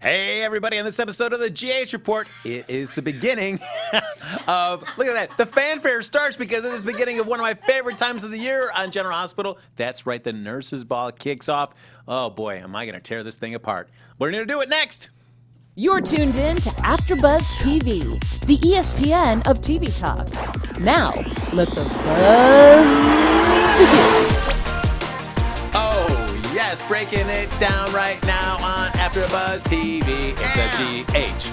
Hey, everybody, on this episode of the GH Report, it is the beginning of, look at that, the fanfare starts because it is the beginning of one of my favorite times of the year on General Hospital. That's right, the Nurses Ball kicks off. Oh boy, am I going to tear this thing apart. We're going to do it next. You're tuned in to AfterBuzz TV, the ESPN of TV talk. Now, let the buzz begin. Oh, yes, breaking it down right now on AfterBuzz TV. It's a GH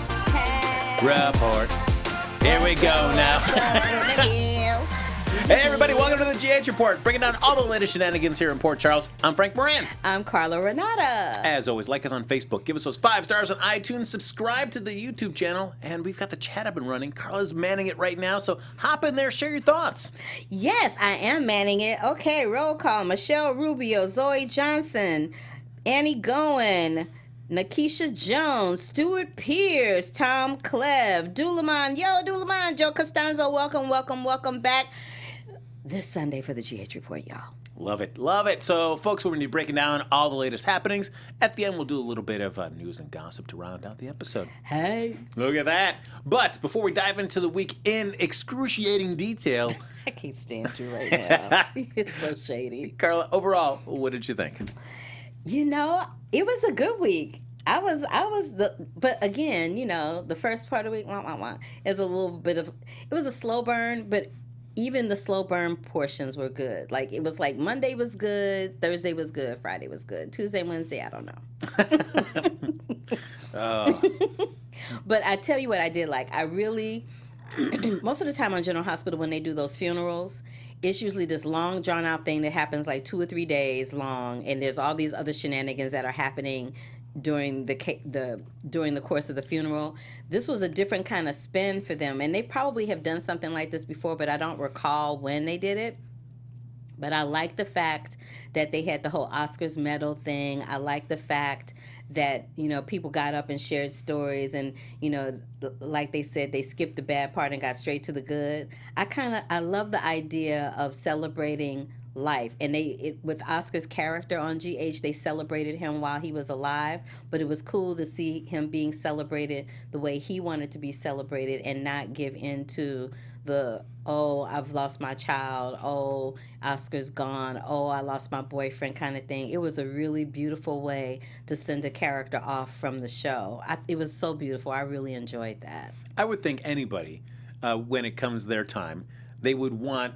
Report. Here we go now. Hey, everybody, welcome to the GH Report, breaking down all the latest shenanigans here in Port Charles. I'm Frank Moran. I'm Carla Renata. As always, like us on Facebook, give us those 5 stars on iTunes, subscribe to the YouTube channel, and we've got the chat up and running. Carla's manning it right now, so hop in there, share your thoughts. Yes, I am manning it. Okay, roll call. Michelle Rubio, Zoe Johnson, Annie Goen, Nakisha Jones, Stuart Pierce, Tom Clev, Dulaman, Dulaman, Joe Costanzo, welcome back this Sunday for the GH Report, y'all. Love it, love it. So, folks, we're going to be breaking down all the latest happenings. At the end, we'll do a little bit of news and gossip to round out the episode. Hey. Look at that. But before we dive into the week in excruciating detail, I can't stand you right now. You're so shady. Carla, overall, what did you think? You know, it was a good week. But again, you know, the first part of the week, is a little bit of, it was a slow burn, but even the slow burn portions were good. Like, it was like Monday was good, Thursday was good, Friday was good, Tuesday, Wednesday, I don't know. But I tell you what I did like. I really, most of the time on General Hospital when they do those funerals, it's usually this long drawn out thing that happens like 2 or 3 days long, and there's all these other shenanigans that are happening during the course of the funeral. This was a different kind of spin for them, and they probably have done something like this before, but I don't recall when they did it. But I like the fact that they had the whole Oscars medal thing. I like the fact that, you know, people got up and shared stories, and, you know, like they said, they skipped the bad part and got straight to the good. I love the idea of celebrating life. And with Oscar's character on GH, they celebrated him while he was alive, but it was cool to see him being celebrated the way he wanted to be celebrated and not give in to the, oh, I've lost my child, oh, Oscar's gone, oh, I lost my boyfriend kind of thing. It was a really beautiful way to send a character off from the show. It was so beautiful. I really enjoyed that. I would think anybody, when it comes their time, they would want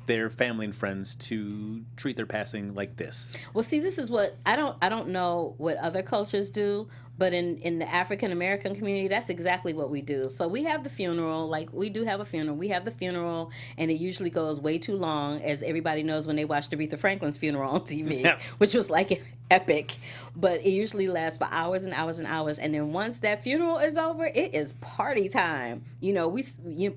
their family and friends to treat their passing like this. Well, see, this is what I don't know what other cultures do, but in the African American community, that's exactly what we do. So we have the funeral, like we do have a funeral. We have the funeral, and it usually goes way too long, as everybody knows when they watched Aretha Franklin's funeral on TV, yeah, which was like epic. But it usually lasts for hours and hours and hours, and then once that funeral is over, it is party time. You know,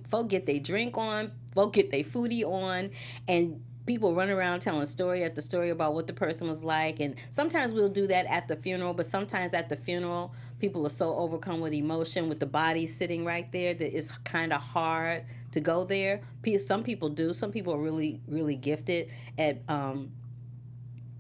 folk get their drink on, folk get their foodie on, and people run around telling story after story about what the person was like. And sometimes we'll do that at the funeral, but sometimes at the funeral, people are so overcome with emotion, with the body sitting right there, that it's kind of hard to go there. Some people do. Some people are really, really gifted at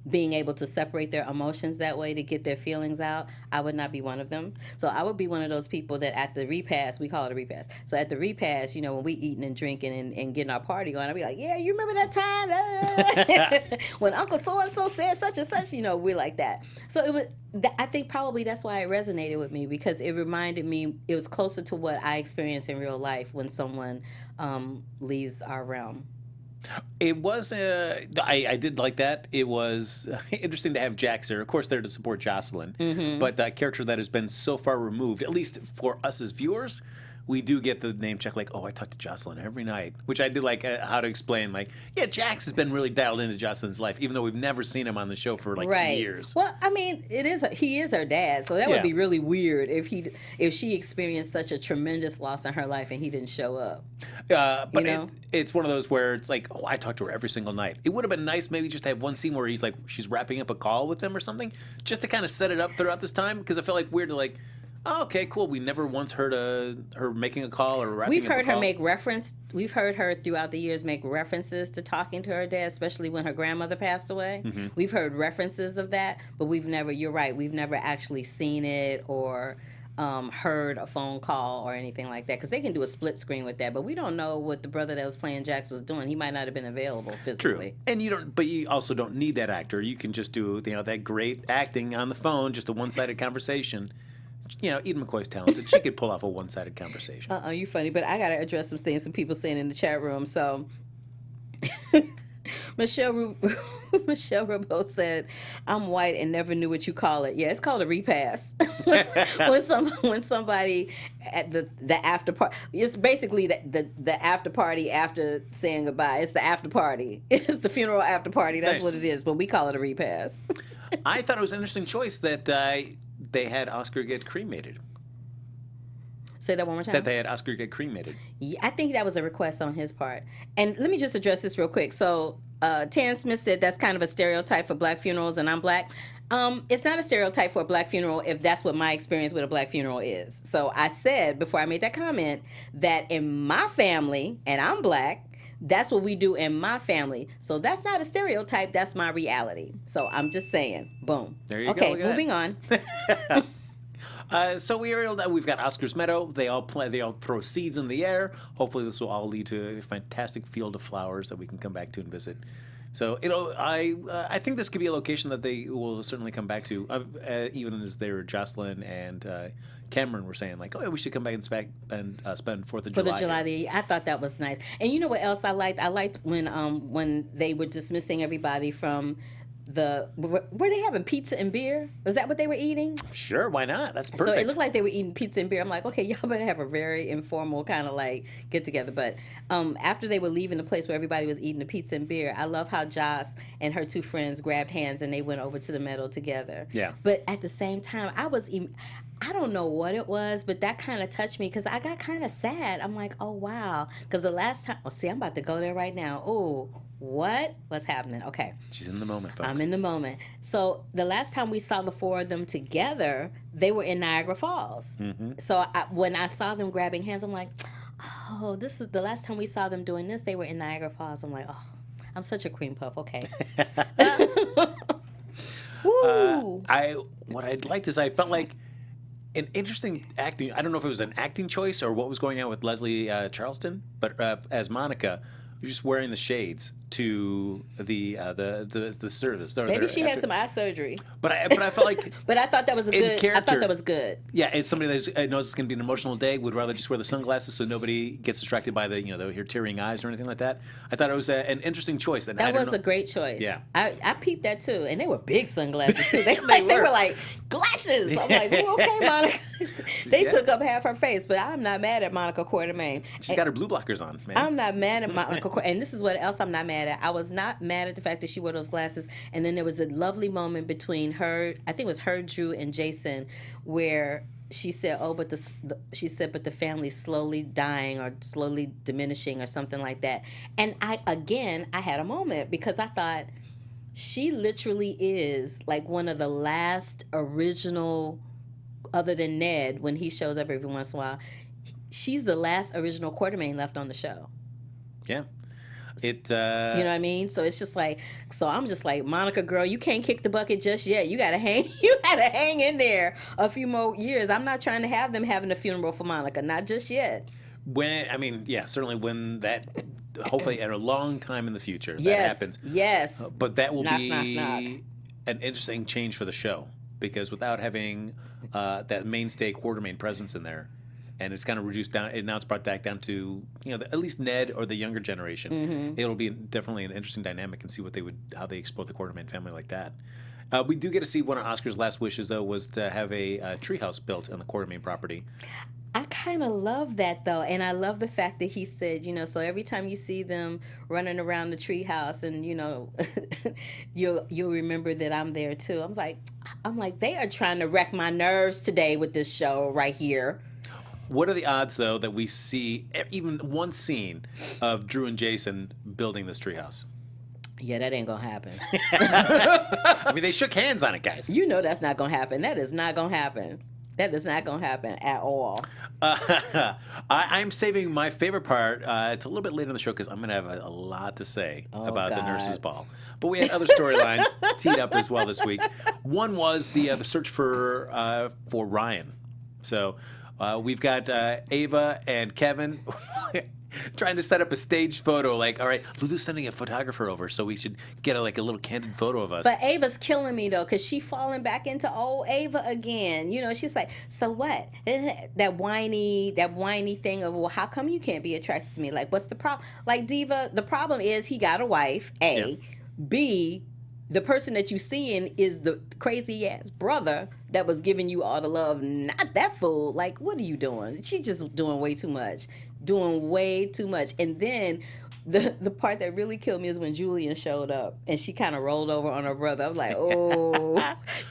being able to separate their emotions that way to get their feelings out. I would not be one of them. So I would be one of those people that at the repast, we call it a repast. So at the repast, you know, when we eating and drinking and getting our party going, I'd be like, yeah, you remember that time? When Uncle so-and-so said such and such, you know, we're like that. So it was, I think probably that's why it resonated with me, because it reminded me, it was closer to what I experience in real life when someone leaves our realm. It was, I did like that. It was interesting to have Jax there. Of course, there to support Jocelyn, but a character that has been so far removed, at least for us as viewers, we do get the name check, like, oh, I talk to Jocelyn every night, which I did like how to explain, like, yeah, Jax has been really dialed into Jocelyn's life, even though we've never seen him on the show for like years. Well, I mean, he is her dad, so that would be really weird if she experienced such a tremendous loss in her life and he didn't show up. But you know? It's one of those where it's like, oh, I talk to her every single night. It would have been nice maybe just to have one scene where she's wrapping up a call with them or something, just to kind of set it up throughout this time, because I felt like weird to like, Oh, okay, cool. We never once heard her making a call or wrapping We've up a heard her call. We've heard her throughout the years make references to talking to her dad, especially when her grandmother passed away. Mm-hmm. We've heard references of that, but you're right, we've never actually seen it or heard a phone call or anything like that, because they can do a split screen with that, but we don't know what the brother that was playing Jax was doing. He might not have been available physically. True, and you also don't need that actor. You can just do that great acting on the phone, just a one-sided conversation. Eden McCoy's talented. She could pull off a one-sided conversation. You funny, but I gotta address some things some people saying in the chat room. So Michelle Rubo said, "I'm white and never knew what you call it." Yeah, it's called a repass. when somebody at the after party, it's basically the after party after saying goodbye. It's the after party. It's the funeral after party. That's Nice. what it is. But we call it a repass. I thought it was an interesting choice that they had Oscar get cremated. Say that one more time. That they had Oscar get cremated. Yeah, I think that was a request on his part. And let me just address this real quick. So, Tan Smith said that's kind of a stereotype for black funerals, and I'm black. It's not a stereotype for a black funeral if that's what my experience with a black funeral is. So I said before I made that comment that in my family, and I'm black, that's what we do in my family. So that's not a stereotype. That's my reality. So I'm just saying. Boom. There you go. Okay, Look at moving on. So we've got Oscar's Meadow. They all throw seeds in the air. Hopefully, this will all lead to a fantastic field of flowers that we can come back to and visit. So I think this could be a location that they will certainly come back to, even as Jocelyn and Cameron were saying, like, oh yeah, we should come back and spend 4th of July. 4th of July Day. I thought that was nice. And you know what else I liked? I liked when they were dismissing everybody from were they having pizza and beer? Was that what they were eating? Sure, why not? That's perfect. So it looked like they were eating pizza and beer. I'm like, okay, y'all better have a very informal kind of like get together. But after they were leaving the place where everybody was eating the pizza and beer, I love how Joss and her two friends grabbed hands and they went over to the meadow together. Yeah. But at the same time, I don't know what it was, but that kind of touched me because I got kind of sad. I'm like, oh, wow. Because the last time, see, I'm about to go there right now. Oh, what's happening? Okay. She's in the moment, folks. I'm in the moment. So the last time we saw the four of them together, they were in Niagara Falls. Mm-hmm. So when I saw them grabbing hands, I'm like, oh, this is the last time we saw them doing this. They were in Niagara Falls. I'm like, oh, I'm such a cream puff. Okay. Woo. What I'd liked is I felt like an interesting acting. I don't know if it was an acting choice or what was going on with Leslie Charleston, but as Monica, you're just wearing the shades to the service. Maybe she had some eye surgery. But I felt like. But I thought that was I thought that was good. Yeah, it's somebody that knows it's going to be an emotional day. Would rather just wear the sunglasses so nobody gets distracted by her tearing eyes or anything like that. I thought it was an interesting choice. That was a great choice. Yeah, I peeped that too, and they were big sunglasses too. They were like glasses. I'm like, okay, Monica. They took up half her face, but I'm not mad at Monica Quartermaine. She's got her blue blockers on, man. I'm not mad at Monica Quartermaine, and this is what else I'm not mad at. I was not mad at the fact that she wore those glasses, and then there was a lovely moment between her, I think it was her, Drew, and Jason, where she said, "Oh, but the family's slowly dying or slowly diminishing or something like that." And I had a moment because I thought she literally is like one of the last original, other than Ned when he shows up every once in a while. She's the last original Quartermaine left on the show. Yeah. You know what I mean? So it's just like, so I'm just like, Monica, girl, you can't kick the bucket just yet. You gotta hang in there a few more years. I'm not trying to have them having a funeral for Monica, not just yet. Certainly when that, hopefully at a long time in the future, that happens. Yes. But that will be knock. an interesting change for the show, because without having that mainstay Quartermaine presence in there, and it's kind of reduced down, and now it's brought back down to at least Ned or the younger generation. Mm-hmm. It'll be definitely an interesting dynamic and see how they explore the Quartermaine family like that. We do get to see one of Oscar's last wishes, though, was to have a treehouse built on the Quartermaine property. I kind of love that, though, and I love the fact that he said, so every time you see them running around the treehouse, and you'll remember that I'm there too. I'm like, they are trying to wreck my nerves today with this show right here. What are the odds, though, that we see even one scene of Drew and Jason building this treehouse? Yeah, that ain't gonna happen. I mean, they shook hands on it, guys. You know that's not gonna happen. That is not gonna happen. That is not going to happen at all. I'm saving my favorite part. It's a little bit later in the show because I'm going to have a lot to say about the nurses' ball. But we had other storylines teed up as well this week. One was the search for Ryan. So we've got Ava and Kevin trying to set up a staged photo. Like, all right, Lulu's sending a photographer over, so we should get a little candid photo of us. But Ava's killing me though, because she falling back into old Ava again. You know, she's like, so what? That whiny thing of, well, how come you can't be attracted to me? Like, what's the problem? Like, Diva, the problem is he got a wife, A. Yep. B, the person that you seeing is the crazy ass brother that was giving you all the love, not that fool. Like, what are you doing? She's just doing way too much. And then the part that really killed me is when Julian showed up and she kind of rolled over on her brother. I was like, oh,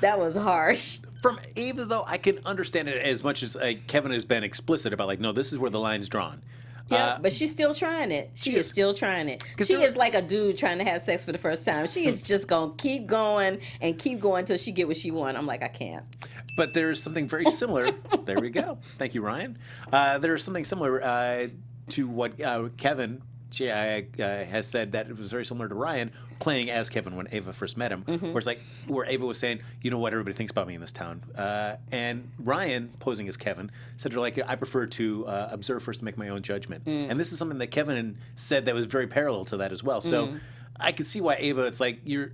that was harsh. From Ava, though, I can understand it as much as Kevin has been explicit about, like, no, this is where the line's drawn. Yeah, but she's still trying it. She is still trying it. She is like a dude trying to have sex for the first time. She is just going to keep going until she get what she wants. I'm like, I can't. But there's something very similar. There we go. Thank you, Ryan. There's something similar to what Kevin has said that it was very similar to Ryan playing as Kevin when Ava first met him. Where it's like, where Ava was saying, you know what everybody thinks about me in this town. And Ryan, posing as Kevin, said to her, like, I prefer to observe first to make my own judgment. And this is something that Kevin said that was very parallel to that as well. So I can see why Ava, it's like you're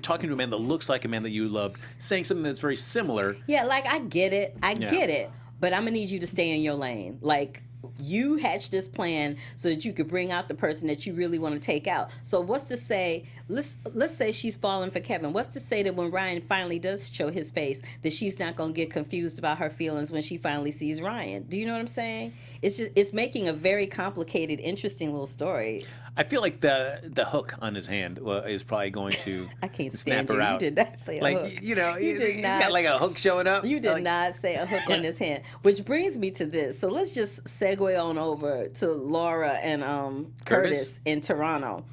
talking to a man that looks like a man that you loved, saying something that's very similar. Yeah, like, I get it. Get it. But I'm going to need you to stay in your lane. Like, you hatched this plan so that you could bring out the person that you really want to take out. So what's to say, let's say she's falling for Kevin. What's to say that when Ryan finally does show his face, that she's not going to get confused about her feelings when she finally sees Ryan? Do you know what I'm saying? It's making a very complicated, interesting little story. I feel like the hook on his hand is probably going to I can't snap stand her you. out. You did not say a like, hook. You know, You did he's not. got like a hook showing up. You did like, not say a hook on his hand, which brings me to this. So let's just segue on over to Laura and Curtis in Toronto.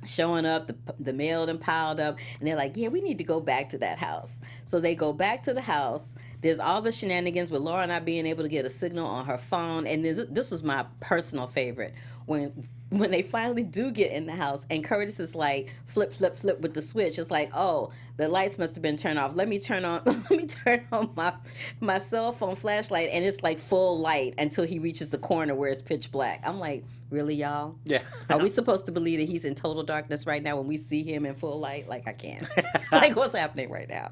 Showing up, the mail done piled up, and they're like, yeah, we need to go back to that house. So they go back to the house. There's all the shenanigans with Laura not being able to get a signal on her phone. And this was my personal favorite. When they finally do get in the house and Curtis is like, flip, flip, flip with the switch. It's like, oh, the lights must have been turned off. Let me turn on my cell phone flashlight, and it's like full light until he reaches the corner where it's pitch black. I'm like, really, y'all? Yeah. Are we supposed to believe that he's in total darkness right now when we see him in full light? Like, I can't. Like, what's happening right now?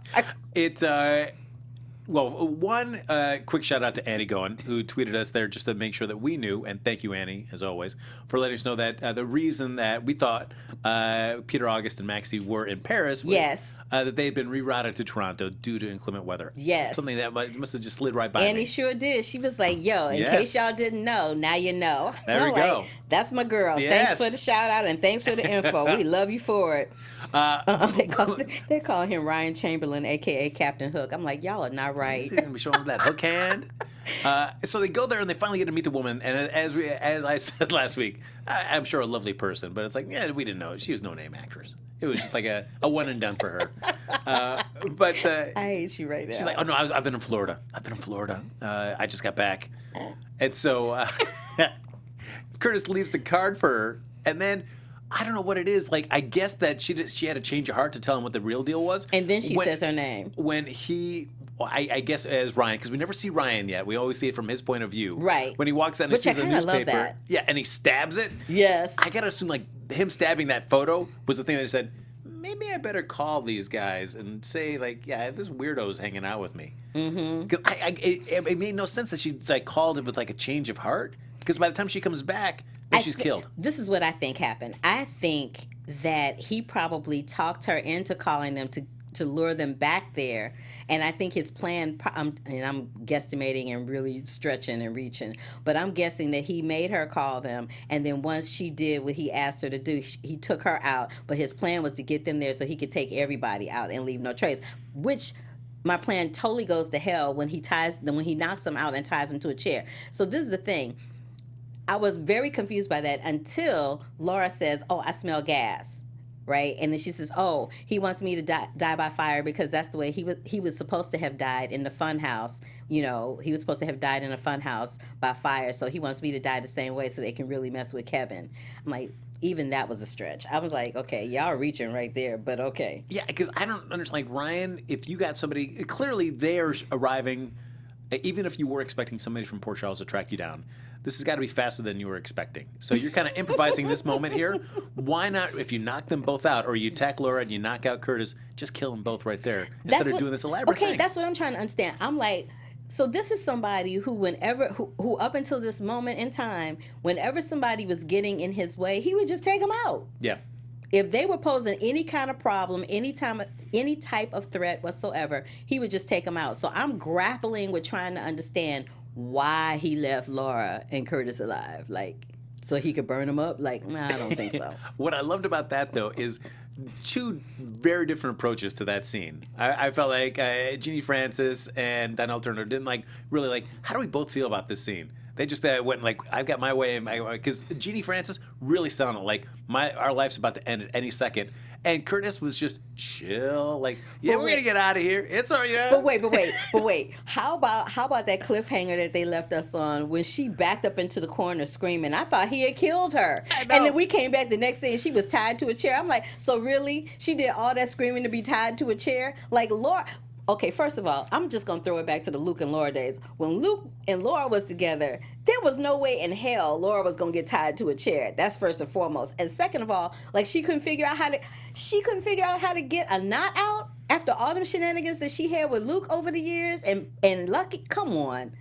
Well, one quick shout out to Annie Goen, who tweeted us there just to make sure that we knew, and thank you, Annie, as always, for letting us know that the reason that we thought Peter, August, and Maxie were in Paris was that they had been rerouted to Toronto due to inclement weather. Yes. Something that must have just slid right by Annie me. sure did. She was like, yo, in case y'all didn't know, now you know. There we go. That's my girl. Yes. Thanks for the shout out and thanks for the info. We love you for it. They call him Ryan Chamberlain, a.k.a. Captain Hook. I'm like, y'all are not right. He's going to be showing that hook hand. So they go there and they finally get to meet the woman. And as I said last week, I'm sure a lovely person, but it's like, yeah, we didn't know. She was no name actress. It was just like a one and done for her. But I hate you right now. She's like, oh no, I've been in Florida. I just got back. And so Curtis leaves the card for her, and then I don't know what it is. Like, I guess that she had a change of heart to tell him what the real deal was. And then she says her name. When I guess as Ryan, because we never see Ryan yet. We always see it from his point of view. Right. When he walks out and he sees a newspaper. Love that. Yeah, and he stabs it. Yes. I gotta assume like him stabbing that photo was the thing that he said, maybe I better call these guys and say, like, yeah, this weirdo's hanging out with me. Because it made no sense that she like called him with like a change of heart. Because by the time she comes back, then she's killed. This is what I think happened. I think that he probably talked her into calling them to lure them back there. And I think his plan, and I'm guesstimating and really stretching and reaching, but I'm guessing that he made her call them, and then once she did what he asked her to do, he took her out. But his plan was to get them there so he could take everybody out and leave no trace, which my plan totally goes to hell when he knocks them out and ties them to a chair. So this is the thing. I was very confused by that until Laura says, oh, I smell gas. right? And then she says, "Oh, he wants me to die by fire because that's the way he was supposed to have died in the fun house. You know, he was supposed to have died in a fun house by fire. So he wants me to die the same way so they can really mess with Kevin." I'm like, even that was a stretch. I was like, okay, y'all are reaching right there, but okay. Yeah, because I don't understand. Like, Ryan, if you got somebody, clearly they're arriving, even if you were expecting somebody from Port Charles to track you down, this has got to be faster than you were expecting. So you're kind of improvising this moment here. Why not, if you knock them both out, or you attack Laura and you knock out Curtis, just kill them both right there instead of doing this elaborate thing. Okay, that's what I'm trying to understand. I'm like, so this is somebody who who up until this moment in time, whenever somebody was getting in his way, he would just take them out. Yeah. If they were posing any kind of problem, any type of threat whatsoever, he would just take them out. So I'm grappling with trying to understand why he left Laura and Curtis alive. Like, so he could burn them up? Like, nah, I don't think so. What I loved about that, though, is two very different approaches to that scene. I felt like Jeannie Francis and Donnell Turner didn't really like, how do we both feel about this scene? They just went like, I've got my way, because Jeannie Francis really sounded like our life's about to end at any second. And Curtis was just chill, like, yeah, we're gonna get out of here. It's all right. But wait. How about that cliffhanger that they left us on when she backed up into the corner screaming? I thought he had killed her. And then we came back the next day and she was tied to a chair. I'm like, so really? She did all that screaming to be tied to a chair? Like, Laura. Okay, first of all, I'm just going to throw it back to the Luke and Laura days. When Luke and Laura was together, there was no way in hell Laura was going to get tied to a chair. That's first and foremost. And second of all, like, she couldn't figure out how to get a knot out after all them shenanigans that she had with Luke over the years. And Lucky, come on.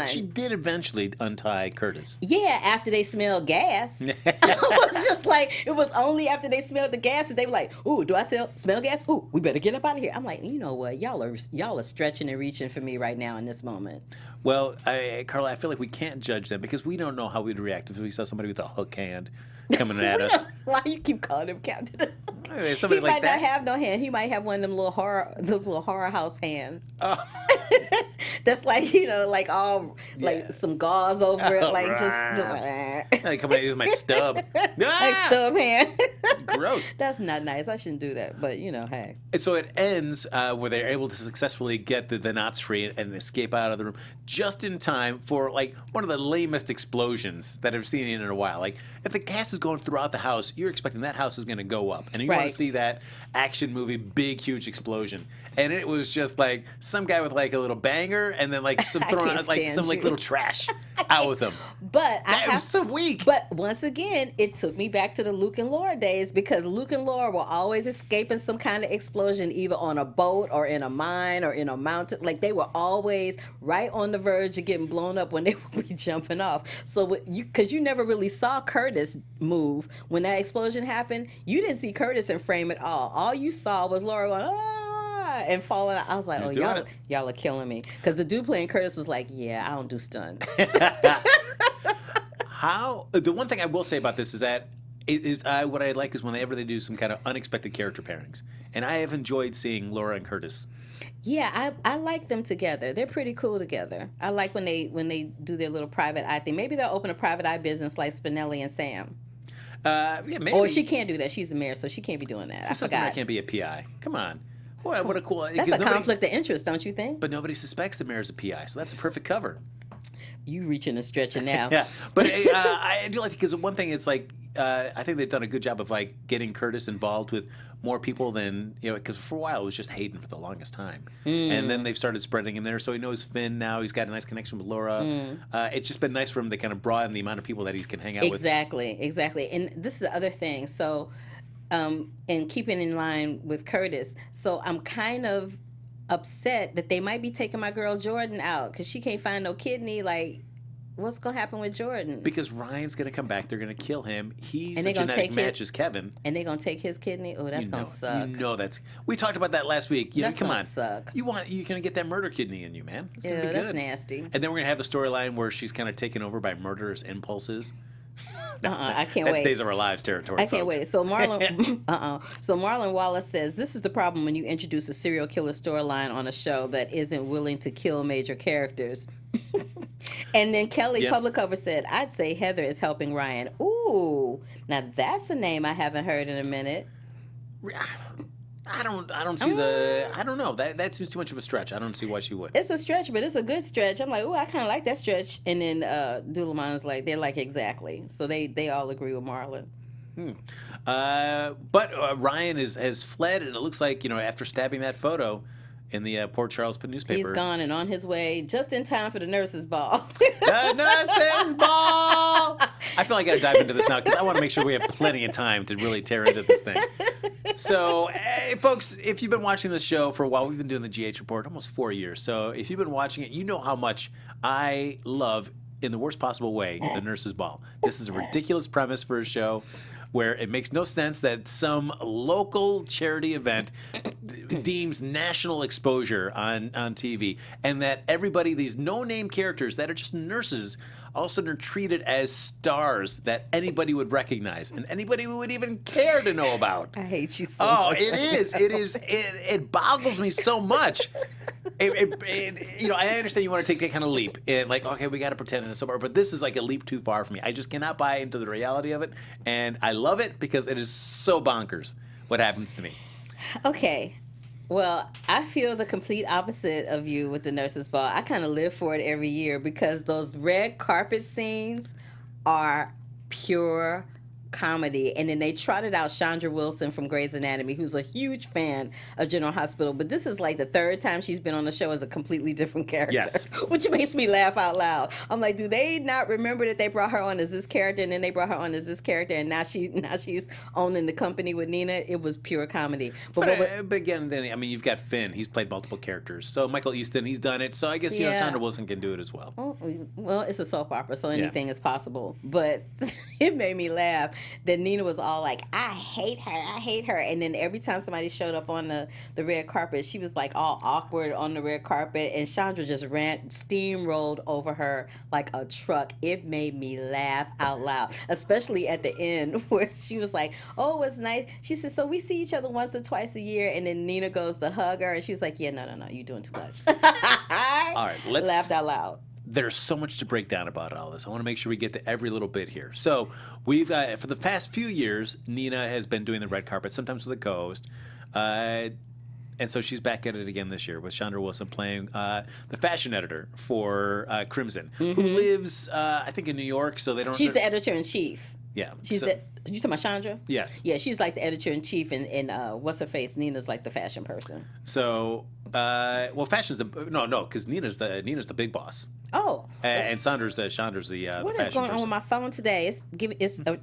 She did eventually untie Curtis. Yeah, after they smelled gas. It was just like, it was only after they smelled the gas that they were like, ooh, do I smell gas? Ooh, we better get up out of here. I'm like, you know what? Y'all are stretching and reaching for me right now in this moment. Well, Carla, I feel like we can't judge them because we don't know how we'd react if we saw somebody with a hook hand coming at us. Why you keep calling him Captain? Somebody he like might that. not have no hand. He might have one of them those little horror house hands. Oh. That's like, like all like some gauze over it, like right. just like coming at you with my stub. like stub hand. Gross. That's not nice. I shouldn't do that, but hey. And so it ends where they're able to successfully get the knots free and escape out of the room just in time for like one of the lamest explosions that I've seen in a while. Like, if the gas is going throughout the house, you're expecting that house is going to go up, and you want to see that action movie big huge explosion. And it was just like some guy with like a little banger and then like some throwing out like some like little trash out with him. But it was so weak. But once again, it took me back to the Luke and Laura days because Luke and Laura were always escaping some kind of explosion, either on a boat or in a mine or in a mountain. Like, they were always right on the verge of getting blown up when they would be jumping off. So because you never really saw Curtis move when that explosion happened, you didn't see Curtis in frame at all. All you saw was Laura going, and falling out. I was like, y'all are killing me. Because the dude playing Curtis was like, yeah, I don't do stunts. The one thing I will say about this is that what I like is whenever they do some kind of unexpected character pairings. And I have enjoyed seeing Laura and Curtis. Yeah, I like them together. They're pretty cool together. I like when they do their little private eye thing. Maybe they'll open a private eye business like Spinelli and Sam. Yeah, maybe. Or she can't do that. She's a mayor, so she can't be doing that. I forgot. Can't be a PI. Come on. What a cool... That's a conflict of interest, don't you think? But nobody suspects the mayor's a PI, so that's a perfect cover. You reaching and stretching now. Yeah, but I do like it because one thing, it's like I think they've done a good job of like getting Curtis involved with more people than because for a while it was just Hayden for the longest time, and then they've started spreading him there. So he knows Finn now. He's got a nice connection with Laura. It's just been nice for him to kind of broaden the amount of people that he can hang out with. Exactly. And this is the other thing. So, and keeping in line with Curtis, so I'm kind of upset that they might be taking my girl Jordan out because she can't find no kidney. Like, what's gonna happen with Jordan? Because Ryan's gonna come back. They're gonna kill him. He's a genetic match as Kevin, and they're gonna take his kidney. Oh, that's gonna suck. That's. We talked about that last week. That's come gonna on. Suck. You're gonna get that murder kidney in you, man. It's gonna be good. That's nasty. And then we're gonna have the storyline where she's kind of taken over by murderous impulses. I can't wait. That's Days of Our Lives territory. I can't wait. So Marlon Wallace says this is the problem when you introduce a serial killer storyline on a show that isn't willing to kill major characters. And then Kelly Publicover said, I'd say Heather is helping Ryan. Ooh, now that's a name I haven't heard in a minute. I don't see the. I don't know. That seems too much of a stretch. I don't see why she would. It's a stretch, but it's a good stretch. I'm like, oh, I kind of like that stretch. And then Dulaman's like, they're like, exactly. So they all agree with Marlon. But Ryan has fled, and it looks like, after stabbing that photo in the Port Charles newspaper. He's gone and on his way just in time for the nurses' ball. The nurses' ball! I feel like I gotta dive into this now because I want to make sure we have plenty of time to really tear into this thing. So, folks, if you've been watching this show for a while, we've been doing the GH Report almost 4 years. So if you've been watching it, you know how much I love, in the worst possible way, the nurses' ball. This is a ridiculous premise for a show where it makes no sense that some local charity event deems national exposure on TV, and that everybody, these no-name characters that are just nurses, all of a sudden are treated as stars that anybody would recognize and anybody would even care to know about. I hate you so much. It boggles me so much. I understand you want to take that kind of leap and like, okay, we got to pretend it's so, but this is like a leap too far for me. I just cannot buy into the reality of it, and I love it because it is so bonkers what happens to me. Okay. Well, I feel the complete opposite of you with the nurses' ball. I kind of live for it every year because those red carpet scenes are pure comedy. And then they trotted out Chandra Wilson from Grey's Anatomy, who's a huge fan of General Hospital. But this is like the third time she's been on the show as a completely different character. Yes. Which makes me laugh out loud. I'm like, do they not remember that they brought her on as this character, and then they brought her on as this character, and now she's owning the company with Nina? It was pure comedy. But again, you've got Finn. He's played multiple characters. So Michael Easton, he's done it. So I guess Chandra Wilson can do it as well. Well, it's a soap opera, so anything is possible. But it made me laugh that Nina was all like, I hate her. And then every time somebody showed up on the red carpet, she was like all awkward on the red carpet, and Chandra just steamrolled over her like a truck. It made me laugh out loud, especially at the end where she was like, oh, it's nice. She said, so we see each other once or twice a year, and then Nina goes to hug her, and she was like, yeah, no, you're doing too much. All right, let's laughed out loud. There's so much to break down about all this. I want to make sure we get to every little bit here. So we've for the past few years, Nina has been doing the red carpet, sometimes with a co-host. And so she's back at it again this year with Chandra Wilson playing the fashion editor for Crimson, who lives, I think, in New York. So they don't. She's the editor-in-chief. Yeah. You talking about Chandra? Yes. Yeah, she's like the editor-in-chief, and what's her face? Nina's like the fashion person. So, fashion's because Nina's the big boss. Oh. And Chandra's the what fashion is going person. on with my phone today? It's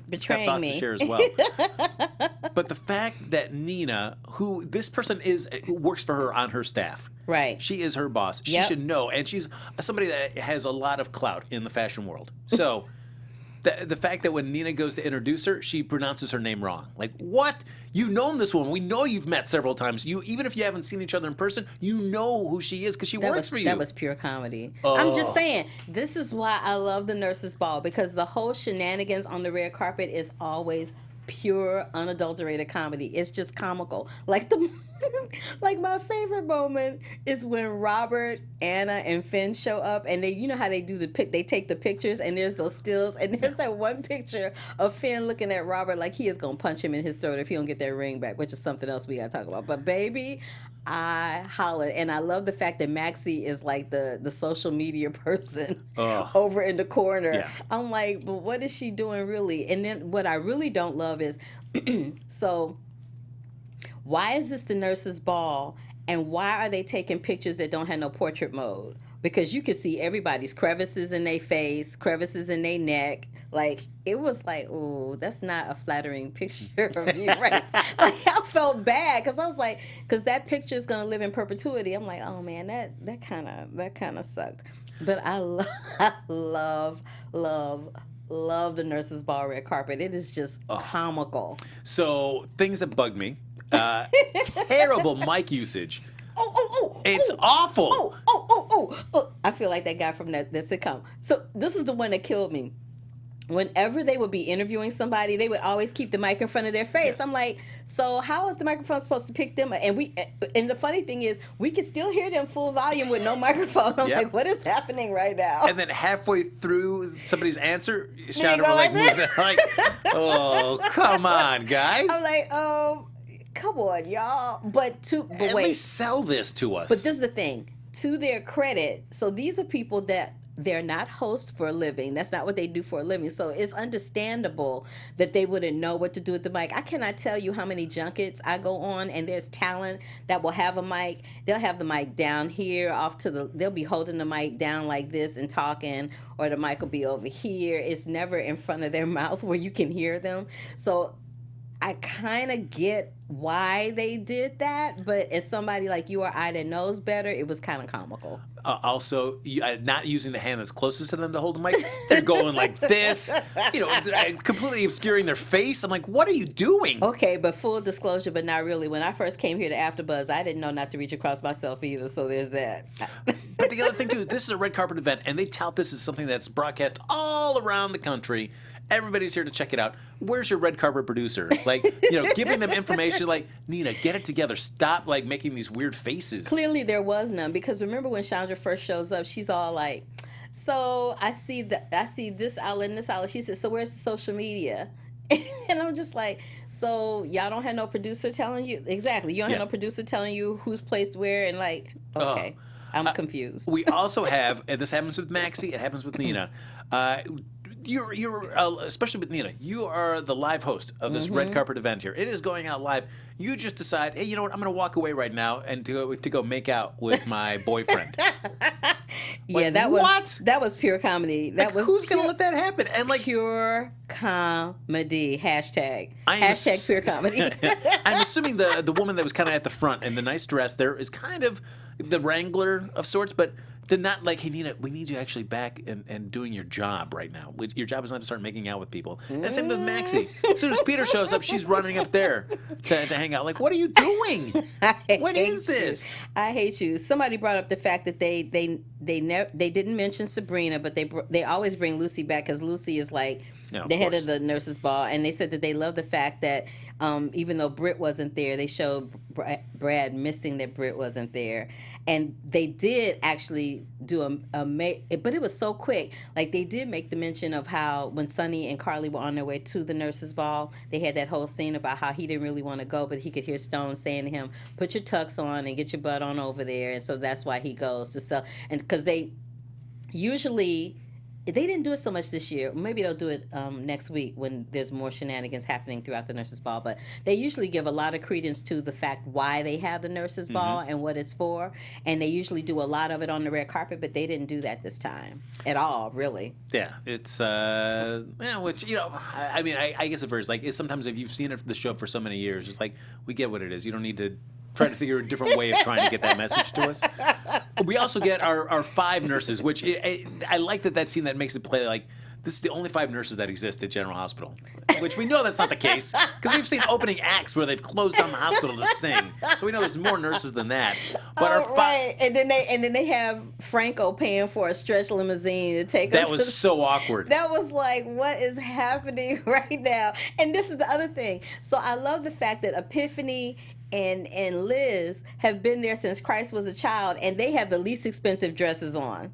betraying thoughts me. to share as well. But the fact that Nina, who this person works for her on her staff. Right. She is her boss. She should know, and she's somebody that has a lot of clout in the fashion world. So. The fact that when Nina goes to introduce her, she pronounces her name wrong. Like, what? You've known this woman. We know you've met several times. Even if you haven't seen each other in person, you know who she is because she works for you. That was pure comedy. I'm just saying, this is why I love the nurses' ball, because the whole shenanigans on the red carpet is always pure, unadulterated comedy. It's just comical. Like my favorite moment is when Robert, Anna, and Finn show up, and they, you know how they do they take the pictures, and there's those stills, and there's that one picture of Finn looking at Robert like he is gonna punch him in his throat if he don't get that ring back, which is something else we gotta talk about. But baby, I hollered, and I love the fact that Maxie is like the social media person over in the corner. Yeah. I'm like, but what is she doing really? And then what I really don't love is, so why is this the nurses' ball, and why are they taking pictures that don't have no portrait mode? Because you could see everybody's crevices in their face, crevices in their neck. Like, it was like, ooh, that's not a flattering picture of you, right? Like, I felt bad because I was like, because that picture is gonna live in perpetuity. I'm like, oh man, that kind of sucked. But I love the nurses' ball red carpet. It is just comical. So things that bug me, terrible mic usage. It's awful. I feel like that guy from that sitcom. So this is the one that killed me. Whenever they would be interviewing somebody, they would always keep the mic in front of their face. Yes. I'm like, so how is the microphone supposed to pick them up? And the funny thing is, we can still hear them full volume with no microphone. I'm like, what is happening right now? And then halfway through somebody's answer, Chandra will like move it. Like, oh, come on, guys. I'm like, come on, y'all. But At wait, least sell this to us. but this is the thing. To their credit, so these are people that they're not hosts for a living. That's not what they do for a living. So it's understandable that they wouldn't know what to do with the mic. I cannot tell you how many junkets I go on, and there's talent that will have a mic. They'll have the mic down here they'll be holding the mic down like this and talking, or the mic will be over here. It's never in front of their mouth where you can hear them. So I kind of get why they did that, but as somebody like you or I that knows better, it was kind of comical. Also, not using the hand that's closest to them to hold the mic. They're going like this, completely obscuring their face. I'm like, what are you doing? Okay, but full disclosure, but not really. When I first came here to AfterBuzz, I didn't know not to reach across myself either, so there's that. But the other thing, too, this is a red carpet event, and they tout this as something that's broadcast all around the country. Everybody's here to check it out. Where's your red carpet producer? Like, giving them information like, Nina, get it together. Stop, like, making these weird faces. Clearly there was none, because remember when Chandra first shows up, she's all like, so I see this outlet and this outlet. She said, so where's the social media? And I'm just like, so y'all don't have no producer telling you? Exactly. You don't have no producer telling you who's placed where, and like, okay. I'm confused. We also have, and this happens with Maxie, it happens with Nina. You're especially with Nina, you are the live host of this red carpet event here. It is going out live. You just decide, hey, you know what? I'm going to walk away right now and to go make out with my boyfriend. Yeah, like, that was pure comedy. Who's going to let that happen? And like pure comedy. Hashtag pure comedy. I'm assuming the woman that was kind of at the front in the nice dress there is kind of the wrangler of sorts, but they're not like, hey, Nina, we need you actually back and doing your job right now. Your job is not to start making out with people. And same with Maxie. As soon as Peter shows up, she's running up there to hang out. Like, what are you doing? What is this? I hate you. Somebody brought up the fact that they didn't mention Sabrina, but they always bring Lucy back because Lucy is like the head of the nurses' ball, and they said that they love the fact that even though Britt wasn't there, they showed Brad missing that Britt wasn't there. And they did actually do but it was so quick. Like, they did make the mention of how when Sonny and Carly were on their way to the nurses' ball, they had that whole scene about how he didn't really want to go, but he could hear Stone saying to him, put your tux on and get your butt on over there. And so that's why he goes to sell. And because they didn't do it so much this year. Maybe they'll do it next week when there's more shenanigans happening throughout the nurses' ball. But they usually give a lot of credence to the fact why they have the nurses' ball and what it's for. And they usually do a lot of it on the red carpet, but they didn't do that this time at all, really. Yeah, it's which I mean, I guess it varies. Like, sometimes if you've seen the show for so many years, it's like, we get what it is. You don't need to try to figure a different way of trying to get that message to us. We also get our 5 nurses, which I like that scene that makes it play like this is the only 5 nurses that exist at General Hospital, which we know that's not the case because we've seen opening acts where they've closed down the hospital to sing. So we know there's more nurses than that. But right, and then they have Franco paying for a stretch limousine to take. That was so awkward. That was like, what is happening right now? And this is the other thing. So I love the fact that Epiphany and Liz have been there since Christ was a child, and they have the least expensive dresses on.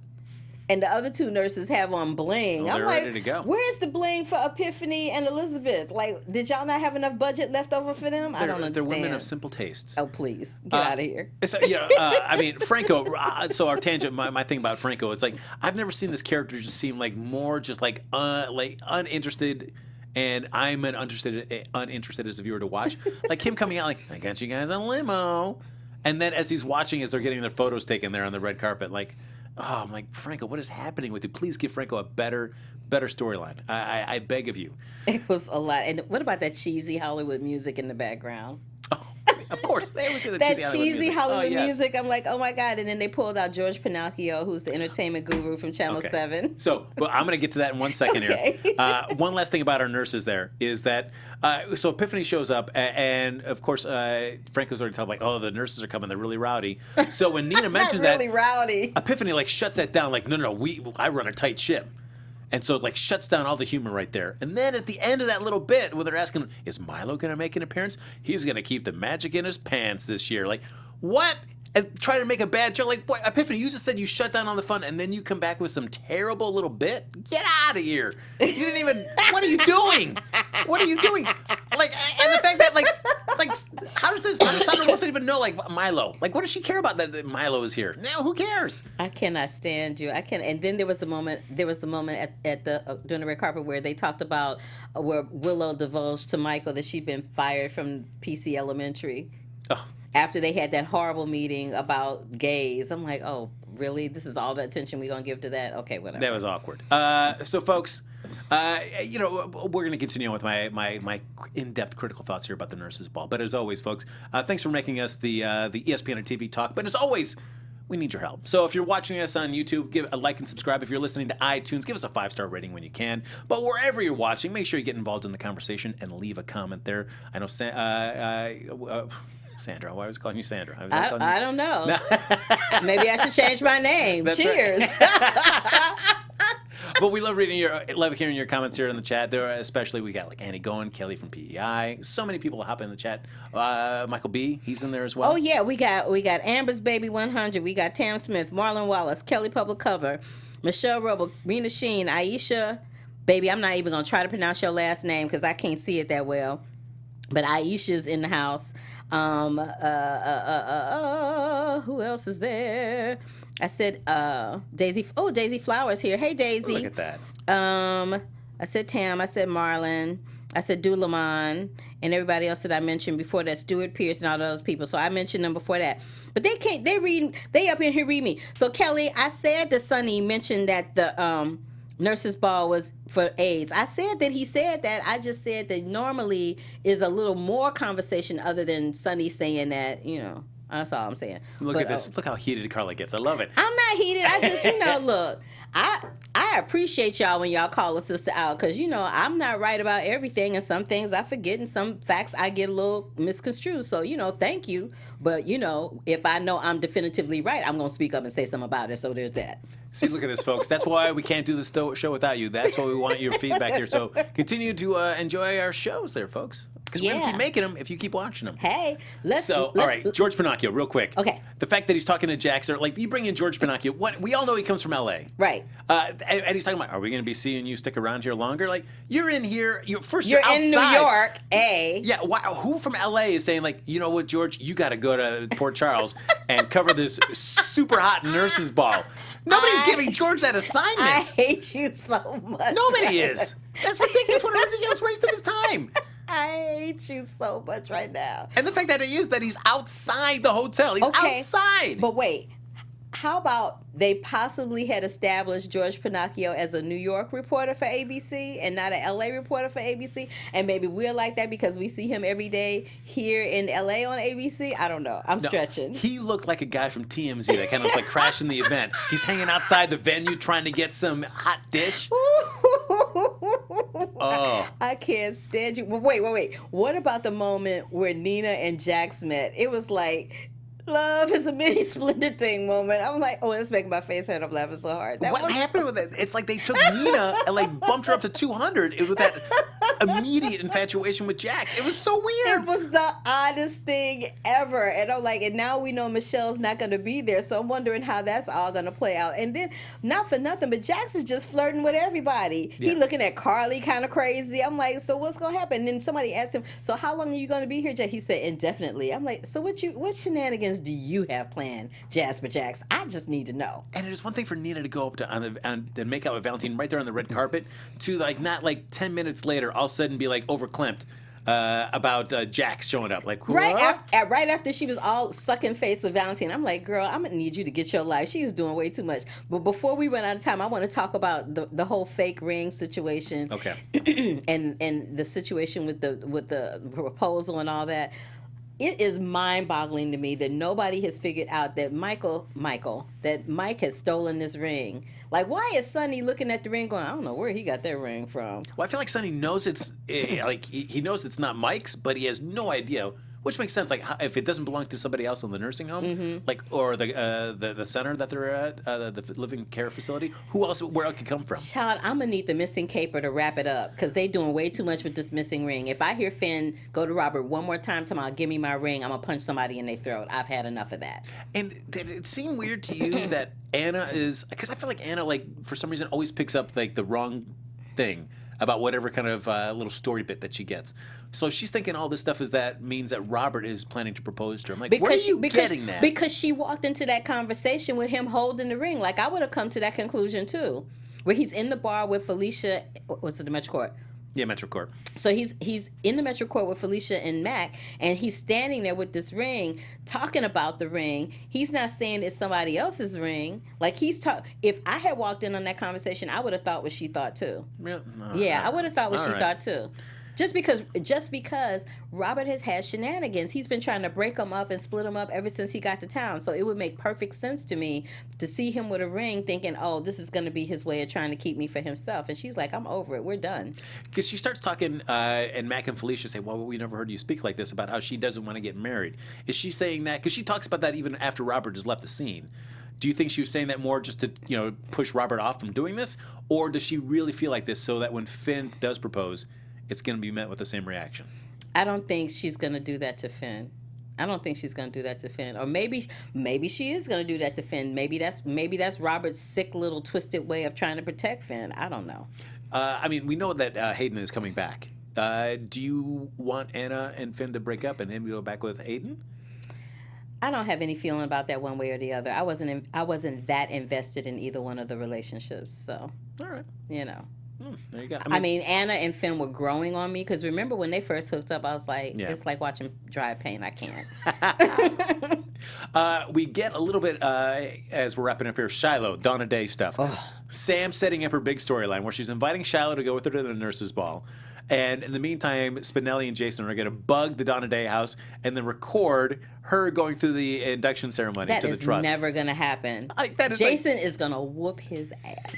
And the other 2 nurses have on bling. Well, I'm they're like, ready to go. where's the bling for Epiphany and Elizabeth? Like, did y'all not have enough budget left over for them? I don't understand. They're women of simple tastes. Oh, please, get out of here. So, I mean, Franco, so our tangent, my thing about Franco, it's like, I've never seen this character just seem like more just like uninterested, and I'm uninterested as a viewer to watch. Like him coming out like, I got you guys a limo. And then as he's watching, as they're getting their photos taken there on the red carpet, like, oh, I'm like, Franco, what is happening with you? Please give Franco a better storyline. I beg of you. It was a lot. And what about that cheesy Hollywood music in the background? Oh, of course. They always do that cheesy cheesy Hollywood yes. music. I'm like, oh my God. And then they pulled out George Pinocchio, who's the entertainment guru from Channel 7. So, well, I'm going to get to that in one second here. One last thing about our nurses there is that, so Epiphany shows up, and of course, Franco's already told, like, oh, the nurses are coming. They're really rowdy. So when Nina mentions really rowdy. Epiphany, like, shuts that down, like, no, I run a tight ship. And so it, like, shuts down all the humor right there. And then at the end of that little bit, when they're asking him, is Milo going to make an appearance? He's going to keep the magic in his pants this year. Like, what? And try to make a bad joke. Like, what? Epiphany, you just said you shut down all the fun, and then you come back with some terrible little bit? Get out of here. You didn't even, what are you doing? What are you doing? Like, and the fact that, like, how nurses. Sandra doesn't even know, like, Milo. Like, what does she care about that Milo is here? No, who cares? I cannot stand you. I can. And then there was the moment. At the during the red carpet where they talked about where Willow divulged to Michael that she'd been fired from PC Elementary. Oh. After they had that horrible meeting about gays. I'm like, oh, really? This is all the attention we're going to give to that? Okay, whatever. That was awkward. So, folks, we're going to continue on with my in-depth critical thoughts here about the Nurses Ball. But as always, folks, thanks for making us the ESPN and TV talk. But as always, we need your help. So if you're watching us on YouTube, give a like and subscribe. If you're listening to iTunes, give us a 5-star rating when you can. But wherever you're watching, make sure you get involved in the conversation and leave a comment there. I know Sandra. Why was I calling you Sandra? I don't know. Maybe I should change my name. That's Cheers. Right. But we love hearing your comments here in the chat. There, especially we got like Annie Goen, Kelly from PEI. So many people hop in the chat. Michael B, he's in there as well. Oh yeah, we got Amber's Baby 100. We got Tam Smith, Marlon Wallace, Kelly Public Cover, Michelle Rubble, Rena Sheen, Aisha. Baby, I'm not even gonna try to pronounce your last name because I can't see it that well. But Aisha's in the house. Who else is there? I said Daisy. Oh, Daisy Flowers here. Hey, Daisy. Look at that. I said Tam. I said Marlon. I said Dulaman, and everybody else that I mentioned before that, Stuart Pierce and all those people. So I mentioned them before that. But they can't. They up in here read me. So Kelly, I said to Sonny mentioned that the Nurses Ball was for AIDS. I said that he said that. I just said that normally is a little more conversation other than Sonny saying that, That's all I'm saying. Look at this. Look how heated Carla gets. I love it. I'm not heated. I just, look, I appreciate y'all when y'all call a sister out because, I'm not right about everything and some things I forget and some facts I get a little misconstrued. So, thank you. But, if I know I'm definitively right, I'm going to speak up and say something about it. So there's that. See, look at this, folks. That's why we can't do this show without you. That's why we want your feedback here. So continue to enjoy our shows there, folks. Because we're going to keep making them if you keep watching them. Hey, all right, George Pinocchio, real quick. Okay. The fact that he's talking to Jax, you bring in George Pinocchio, we all know he comes from L.A. Right. And he's talking about, are we going to be seeing you stick around here longer? Like, you're in here, you're outside. In New York, Yeah, who from L.A. is saying, like, you know what, George, you got to go to Port Charles and cover this super hot Nurses Ball. Nobody's giving George that assignment. I hate you so much. Nobody is. That's ridiculous. What a ridiculous waste of his time. I hate you so much right now. And the fact that he's outside the hotel. He's outside. But wait, how about they possibly had established George Pinocchio as a New York reporter for ABC and not an LA reporter for ABC? And maybe we're like that because we see him every day here in LA on ABC? I don't know. I'm stretching. He looked like a guy from TMZ that kind of was like crashing the event. He's hanging outside the venue trying to get some hot dish. Oh. I can't stand you. Well, wait. What about the moment where Nina and Jax met? It was like, love is a mini splendid thing moment. I'm like, oh, it's making my face hurt. I'm laughing so hard. What happened with it? It's like they took Nina and bumped her up to 200. It was that immediate infatuation with Jax. It was so weird. It was the oddest thing ever. And I'm like, and now we know Michelle's not going to be there. So I'm wondering how that's all going to play out. And then, not for nothing, but Jax is just flirting with everybody. Yeah. He looking at Carly kind of crazy. I'm like, so what's going to happen? And then somebody asked him, so how long are you going to be here, Jax? He said, indefinitely. I'm like, so what shenanigans do you have planned, Jasper Jax? I just need to know. And it is one thing for Nina to go up to and make out with Valentine right there on the red carpet to not 10 minutes later all of a sudden be overclamped about Jax showing up. Like, right after she was all sucking face with Valentine. I'm like, girl, I'm gonna need you to get your life. She is doing way too much. But before we run out of time, I want to talk about the whole fake ring situation. Okay. and the situation with the proposal and all that. It is mind-boggling to me that nobody has figured out that Mike has stolen this ring. Like, why is Sonny looking at the ring going, I don't know where he got that ring from? Well, I feel like Sonny knows it's, he knows it's not Mike's, but he has no idea. Which makes sense. Like, if it doesn't belong to somebody else in the nursing home, or the center that they're at, the living care facility, where else could it come from? Child, I'm gonna need the missing caper to wrap it up because they doing way too much with this missing ring. If I hear Finn go to Robert one more time, tomorrow, give me my ring, I'm gonna punch somebody in their throat. I've had enough of that. And did it seem weird to you that Anna is? Because I feel like Anna, for some reason, always picks up the wrong thing. about whatever kind of little story bit that she gets. So she's thinking all this stuff means that Robert is planning to propose to her. I'm like, where are you getting that? Because she walked into that conversation with him holding the ring. Like, I would have come to that conclusion too, where he's in the bar with Felicia. What's it, the Metro Court? Yeah, Metro Court. So he's in the Metro Court with Felicia and Mac, and he's standing there with this ring, talking about the ring. He's not saying it's somebody else's ring. Like, if I had walked in on that conversation, I would have thought what she thought too. Really? No, Yeah, I would have thought what she right. thought too. Just because Robert has had shenanigans, he's been trying to break them up and split them up ever since he got to town. So it would make perfect sense to me to see him with a ring, thinking, "Oh, this is going to be his way of trying to keep me for himself." And she's like, "I'm over it. We're done." Because she starts talking, and Mac and Felicia say, "Well, we never heard you speak like this about how she doesn't want to get married." Is she saying that? Because she talks about that even after Robert has left the scene. Do you think she was saying that more just to push Robert off from doing this, or does she really feel like this so that when Finn does propose, it's going to be met with the same reaction? I don't think she's going to do that to Finn. I don't think she's going to do that to Finn. Or maybe she is going to do that to Finn. Maybe that's Robert's sick little twisted way of trying to protect Finn. I don't know. I mean, we know that Hayden is coming back. Do you want Anna and Finn to break up and him to go back with Hayden? I don't have any feeling about that one way or the other. I wasn't that invested in either one of the relationships. So, all right. There you go. I mean, Anna and Finn were growing on me because remember when they first hooked up, I was like, It's like watching dry paint. I can't. We get a little bit, as we're wrapping up here, Shiloh, Donna Day stuff. Oh. Sam setting up her big storyline where she's inviting Shiloh to go with her to the nurse's ball. And in the meantime, Spinelli and Jason are going to bug the Donna Day house and then record her going through the induction ceremony to the trust. That is never going to happen. Jason is going to whoop his ass.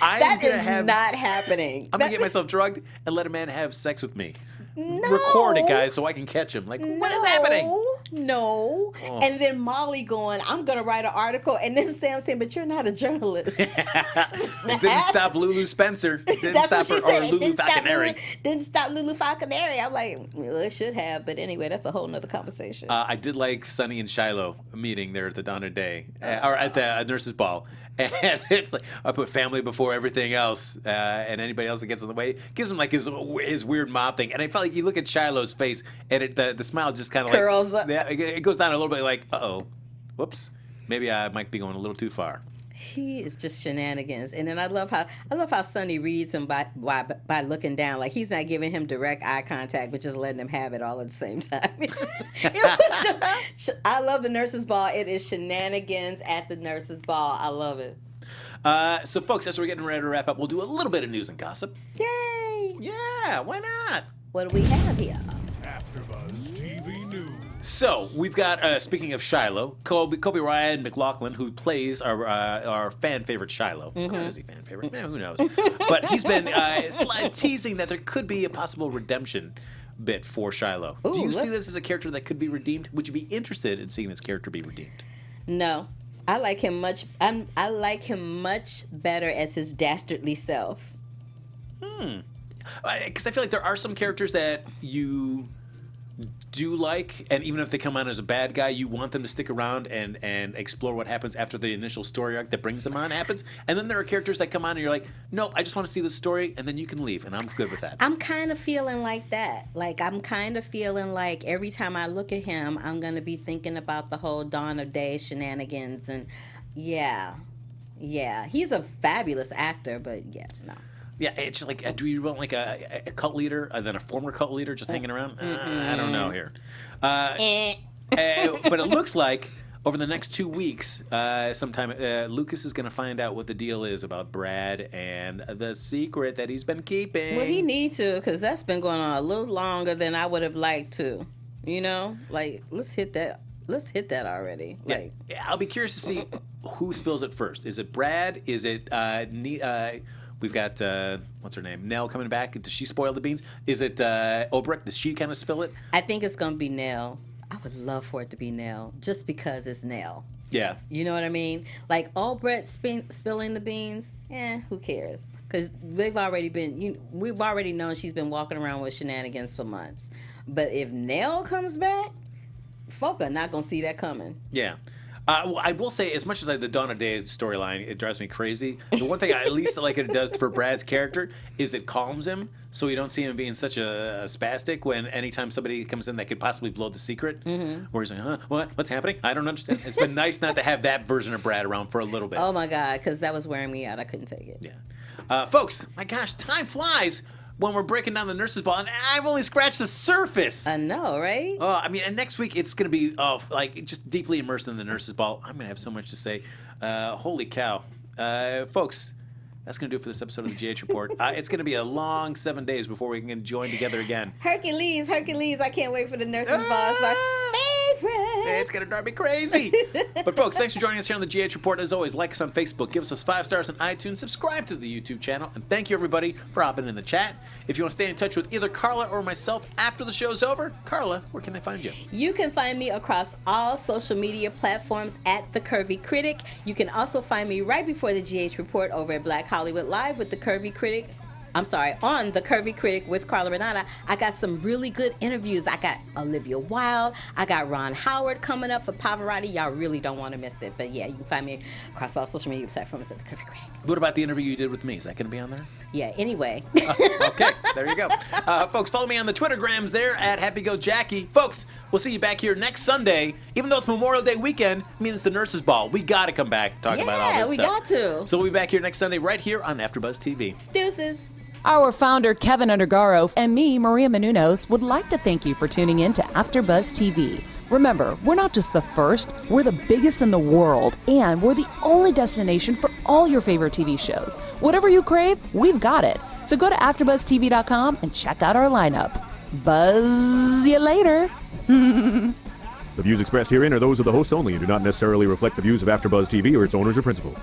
That is not happening. I'm going to get myself drugged and let a man have sex with me. No. Record it, guys, so I can catch him. Like, what is happening? No. Oh. And then Molly going, I'm going to write an article. And then Sam saying, but you're not a journalist. Didn't stop Lulu Spencer. Didn't stop her, or Lulu Falconeri. Didn't stop Lulu Falconeri. I'm like, well, it should have. But anyway, that's a whole nother conversation. I did like Sonny and Shiloh meeting there at the Donna Day, or at the nurse's ball. And it's like, I put family before everything else, and anybody else that gets in the way gives him like his weird mob thing. And I felt like you look at Shiloh's face, and the smile just kind of like curls up. Yeah, it goes down a little bit. Like, whoops, maybe I might be going a little too far. He is just shenanigans, and then I love how Sonny reads him by looking down, like he's not giving him direct eye contact, but just letting him have it all at the same time. I love the nurse's ball. It is shenanigans at the nurse's ball. I love it. So, folks, as we're getting ready to wrap up, we'll do a little bit of news and gossip. Yay! Yeah, why not? What do we have here? AfterBuzz TV News. So we've got, speaking of Shiloh, Kobe Ryan McLaughlin, who plays our fan favorite Shiloh. Mm-hmm. Or is he fan favorite? Who knows? But he's been teasing that there could be a possible redemption bit for Shiloh. Ooh, do you see this as a character that could be redeemed? Would you be interested in seeing this character be redeemed? No, I like him much. I like him much better as his dastardly self. Because I feel like there are some characters that you do like, and even if they come on as a bad guy, you want them to stick around and explore what happens after the initial story arc that brings them on happens. And then there are characters that come on and you're like, no, I just want to see the story, and then you can leave, and I'm good with that. I'm kind of feeling like that. Like, I'm kind of feeling like every time I look at him, I'm going to be thinking about the whole Dawn of Day shenanigans. And yeah, he's a fabulous actor, but yeah, no. Yeah, it's just like, do you want like a cult leader, then a former cult leader just hanging around? I don't know here. But it looks like over the next 2 weeks, sometime, Lucas is going to find out what the deal is about Brad and the secret that he's been keeping. Well, he needs to, because that's been going on a little longer than I would have liked to. You know? Like, let's hit that already. Like, yeah, I'll be curious to see who spills it first. Is it Brad? Is it we've got, what's her name? Nell coming back. Does she spoil the beans? Is it Obrecht? Does she kind of spill it? I think it's going to be Nell. I would love for it to be Nell, just because it's Nell. Yeah. You know what I mean? Like, Obrecht spilling the beans, who cares? Because we've already known she's been walking around with shenanigans for months. But if Nell comes back, folk are not going to see that coming. Yeah. Well, I will say, as much as the Dawn of Day storyline, it drives me crazy. The one thing I at least like it does for Brad's character is it calms him, so you don't see him being such a spastic when anytime somebody comes in that could possibly blow the secret, where he's like, huh, what's happening? I don't understand. It's been nice not to have that version of Brad around for a little bit. Oh my God, because that was wearing me out. I couldn't take it. Yeah. Folks, my gosh, time flies when we're breaking down the nurse's ball, and I've only scratched the surface. I know, right? I mean, and next week it's going to be just deeply immersed in the nurse's ball. I'm going to have so much to say. Holy cow. Folks, that's going to do it for this episode of the GH Report. It's going to be a long 7 days before we can join together again. Hercules, I can't wait for the nurse's ball. It's my favorite. It's going to drive me crazy. But folks, thanks for joining us here on the GH Report. As always, like us on Facebook, give us 5 stars on iTunes, subscribe to the YouTube channel, and thank you everybody for hopping in the chat. If you want to stay in touch with either Carla or myself after the show's over, Carla, where can they find you? You can find me across all social media platforms at The Curvy Critic. You can also find me right before the GH Report over at Black Hollywood Live with The Curvy Critic. On The Curvy Critic with Carla Renata. I got some really good interviews. I got Olivia Wilde. I got Ron Howard coming up for Pavarotti. Y'all really don't want to miss it. But yeah, you can find me across all social media platforms at The Curvy Critic. What about the interview you did with me? Is that going to be on there? Yeah, anyway. Okay, there you go. Folks, follow me on the Twittergrams there at HappyGoJackie. Folks, we'll see you back here next Sunday. Even though it's Memorial Day weekend, I mean, it's the nurse's ball. We got to come back and talk about all this stuff. Yeah, we got to. So we'll be back here next Sunday right here on AfterBuzz TV. Deuces. Our founder, Kevin Undergaro, and me, Maria Menounos, would like to thank you for tuning in to AfterBuzz TV. Remember, we're not just the first, we're the biggest in the world, and we're the only destination for all your favorite TV shows. Whatever you crave, we've got it. So go to AfterBuzzTV.com and check out our lineup. Buzz you later. The views expressed herein are those of the hosts only and do not necessarily reflect the views of AfterBuzz TV or its owners or principals.